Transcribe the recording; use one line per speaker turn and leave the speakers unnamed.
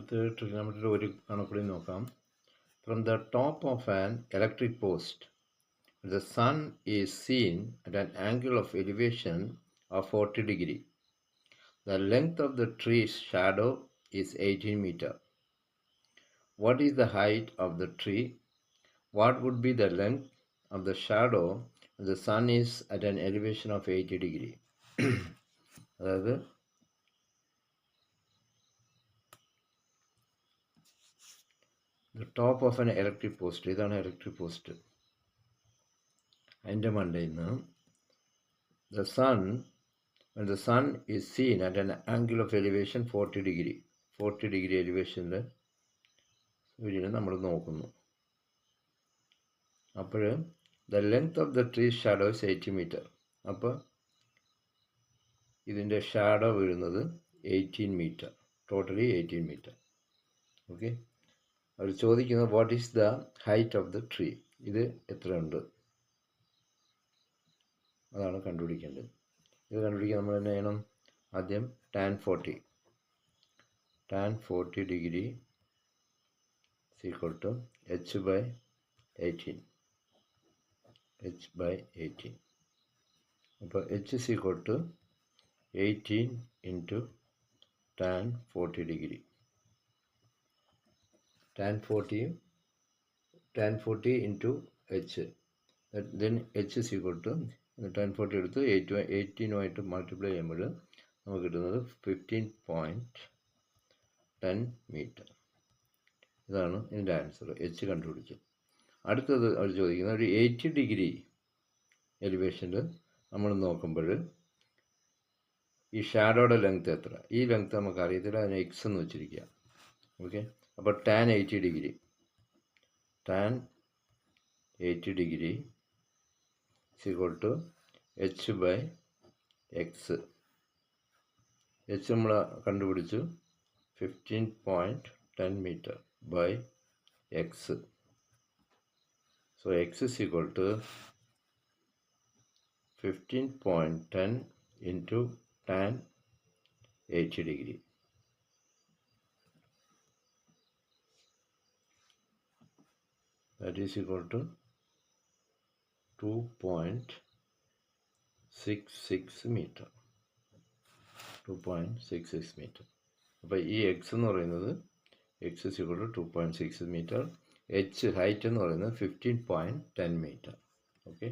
അടുത്ത ട്രിഗണോമെട്രിയുടെ ഒരു കണക്കുകൂടി നോക്കാം. From the top of an electric post, the sun is seen at an angle of elevation of 40 degree. The length of the tree's shadow is 18 meter. What is the height of the tree? What would be the length of the shadow if the sun is at an elevation of 80 degree? അതായത് the top of an electric post, ഇതാണ് electric post. അതിൻ്റെ മണ്ടയിൽ നിന്ന് when the sun is seen at an angle of elevation 40 degree elevation സൂര്യനെ നമ്മൾ നോക്കുന്നു. അപ്പോൾ the length of the tree shadow is 80 meter. അപ്പോൾ ഇതിൻ്റെ ഷാഡോ വീഴുന്നത് 18 മീറ്റർ, ടോട്ടലി 18 മീറ്റർ. ഓക്കെ, അവർ ചോദിക്കുന്നത് what is the height of the tree, ഇത് എത്രയുണ്ട് അതാണ് കണ്ടുപിടിക്കേണ്ടത്. ഇത് കണ്ടുപിടിക്കാൻ നമ്മൾ என்ன ചെയ്യണം? ആദ്യം tan 40 degree equal to h/18. അപ്പോൾ h is equal to 18 into tan 40 degree. Tan 40 into h. Then h is equal to tan 40 എടുത്ത് 18 മൾട്ടിപ്ലൈ ചെയ്യുമ്പോൾ നമുക്ക് കിട്ടുന്നത് 15.10 മീറ്റർ. ഇതാണ് ഇതിൻ്റെ ആൻസർ. എച്ച് കണ്ടുപിടിച്ചു. അടുത്തത് അവർ ചോദിക്കുന്നത് ഒരു 80 ഡിഗ്രി എലിവേഷനിൽ നമ്മൾ നോക്കുമ്പോൾ ഈ ഷാഡോയുടെ ലെങ്ത് എത്ര, ഈ ലെങ്ത് നമുക്ക് അറിയത്തില്ല, അതിനെ എക്സ് എന്ന് വെച്ചിരിക്കുക. ഓക്കെ, അപ്പോൾ tan 80 degree equal to h/x. H നമ്മൾ കണ്ടുപിടിച്ചു 15.10 metre by x. So x is equal to 15.10 into tan 80 degree. That is equal to 2.66 meter. 2.66 meter. അപ്പോൾ ഈ എക്സ് എന്ന് പറയുന്നത് X is equal to 2.6 meter. H height എന്ന് പറയുന്നത് 15.10 meter. Okay.